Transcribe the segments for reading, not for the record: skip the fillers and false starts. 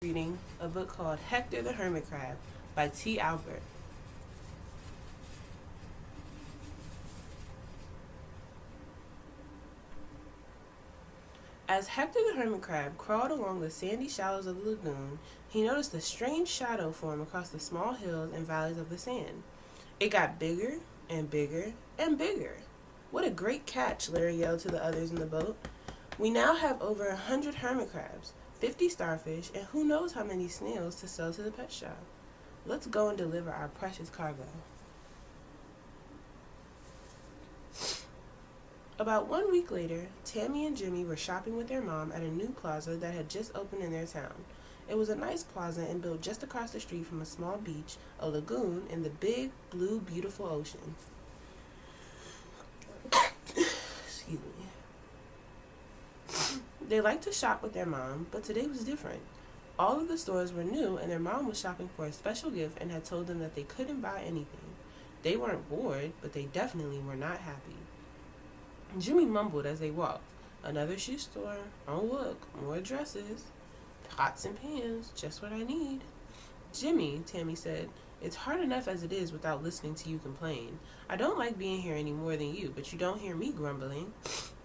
reading a book called Hector the Hermit Crab by T. Albert. As Hector the Hermit Crab crawled along the sandy shallows of the lagoon, he noticed a strange shadow form across the small hills and valleys of the sand. It got bigger and bigger and bigger. What a great catch, Larry yelled to the others in the boat. We now have over 100 hermit crabs, 50 starfish, and who knows how many snails to sell to the pet shop. Let's go and deliver our precious cargo. About 1 week later, Tammy and Jimmy were shopping with their mom at a new plaza that had just opened in their town. It was a nice plaza and built just across the street from a small beach, a lagoon, and the big, blue, beautiful ocean. Excuse me. They liked to shop with their mom, but today was different. All of the stores were new, and their mom was shopping for a special gift and had told them that they couldn't buy anything. They weren't bored, but they definitely were not happy. Jimmy mumbled as they walked. Another shoe store. Oh, look, more dresses. Pots and pans, just what I need. Jimmy, Tammy said, it's hard enough as it is without listening to you complain. I don't like being here any more than you, but you don't hear me grumbling.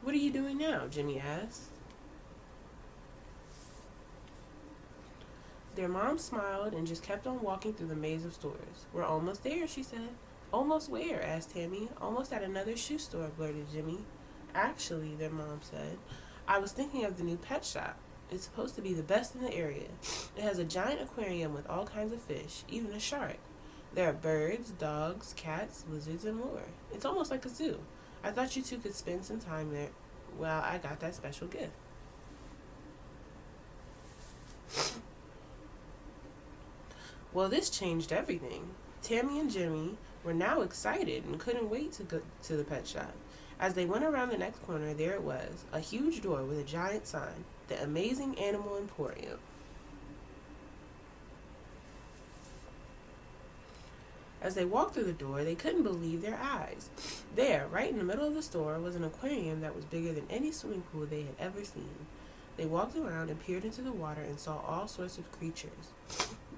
What are you doing now? Jimmy asked. Their mom smiled and just kept on walking through the maze of stores. We're almost there, she said. Almost where? Asked Tammy. Almost at another shoe store, blurted Jimmy. Actually, their mom said, I was thinking of the new pet shop. It's supposed to be the best in the area. It has a giant aquarium with all kinds of fish, even a shark. There are birds, dogs, cats, lizards, and more. It's almost like a zoo. I thought you two could spend some time there. Well, I got that special gift. Well, this changed everything. Tammy and Jimmy were now excited and couldn't wait to go to the pet shop. As they went around the next corner, there it was, a huge door with a giant sign, the Amazing Animal Emporium. As they walked through the door, they couldn't believe their eyes. There, right in the middle of the store, was an aquarium that was bigger than any swimming pool they had ever seen. They walked around and peered into the water and saw all sorts of creatures.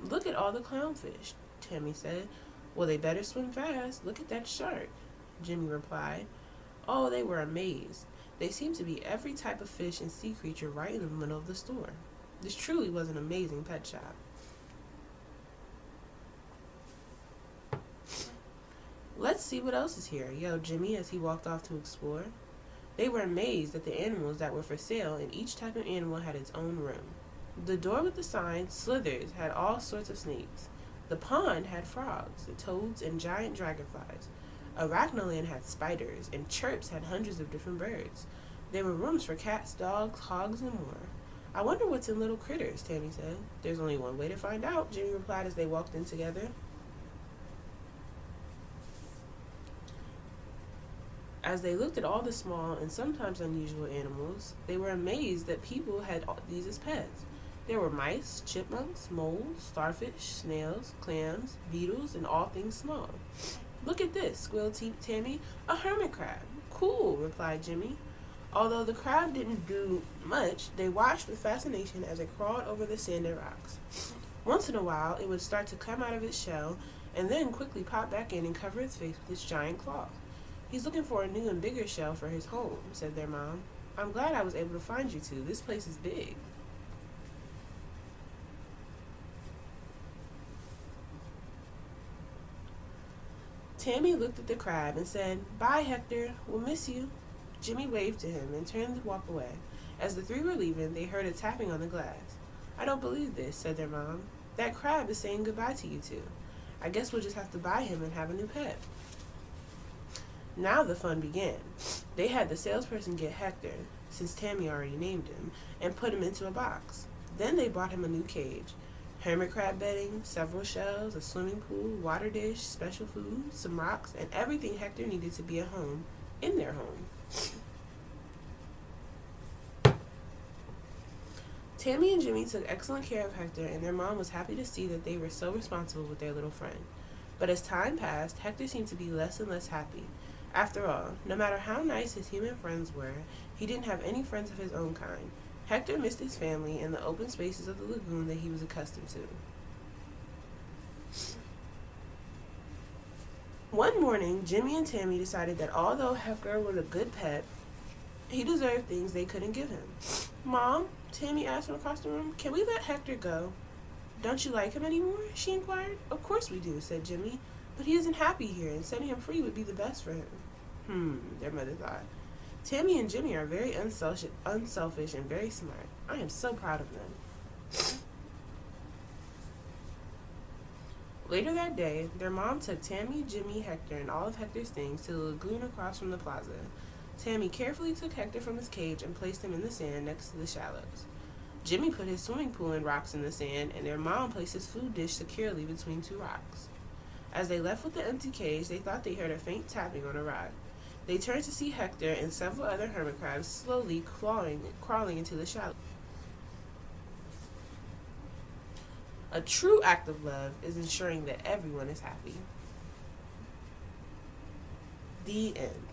Look at all the clownfish, Tammy said. Well, they better swim fast. Look at that shark, Jimmy replied. Oh, they were amazed. They seemed to be every type of fish and sea creature right in the middle of the store. This truly was an amazing pet shop. Let's see what else is here, yelled Jimmy as he walked off to explore. They were amazed at the animals that were for sale, and each type of animal had its own room. The door with the sign, Slithers, had all sorts of snakes. The pond had frogs, toads, and giant dragonflies. Arachnoland had spiders, and Chirps had hundreds of different birds. There were rooms for cats, dogs, hogs, and more. I wonder what's in Little Critters, Tammy said. There's only one way to find out, Jimmy replied as they walked in together. As they looked at all the small and sometimes unusual animals, they were amazed that people had these as pets. There were mice, chipmunks, moles, starfish, snails, clams, beetles, and all things small. Look at this, squealed Tammy. A hermit crab. Cool, replied Jimmy. Although the crab didn't do much, they watched with fascination as it crawled over the sand and rocks. Once in a while, it would start to come out of its shell and then quickly pop back in and cover its face with its giant claw. He's looking for a new and bigger shell for his home, said their mom. I'm glad I was able to find you two. This place is big. Tammy looked at the crab and said, Bye, Hector. We'll miss you. Jimmy waved to him and turned to walk away. As the three were leaving, they heard a tapping on the glass. I don't believe this, said their mom. That crab is saying goodbye to you two. I guess we'll just have to buy him and have a new pet. Now the fun began. They had the salesperson get Hector, since Tammy already named him, and put him into a box. Then they bought him a new cage. Hermit crab bedding, several shells, a swimming pool, water dish, special food, some rocks, and everything Hector needed to be at home, in their home. Tammy and Jimmy took excellent care of Hector, and their mom was happy to see that they were so responsible with their little friend. But as time passed, Hector seemed to be less and less happy. After all, no matter how nice his human friends were, he didn't have any friends of his own kind. Hector missed his family and the open spaces of the lagoon that he was accustomed to. One morning, Jimmy and Tammy decided that although Hector was a good pet, he deserved things they couldn't give him. "Mom," Tammy asked from across the room, "can we let Hector go?" "Don't you like him anymore?" she inquired. "Of course we do," said Jimmy, "but he isn't happy here, and setting him free would be the best for him." Their mother thought. "Tammy and Jimmy are very unselfish and very smart. I am so proud of them." Later that day, their mom took Tammy, Jimmy, Hector, and all of Hector's things to the lagoon across from the plaza. Tammy carefully took Hector from his cage and placed him in the sand next to the shallows. Jimmy put his swimming pool and rocks in the sand, and their mom placed his food dish securely between two rocks. As they left with the empty cage, they thought they heard a faint tapping on a rock. They turned to see Hector and several other hermit crabs slowly crawling into the shallows. A true act of love is ensuring that everyone is happy. The end.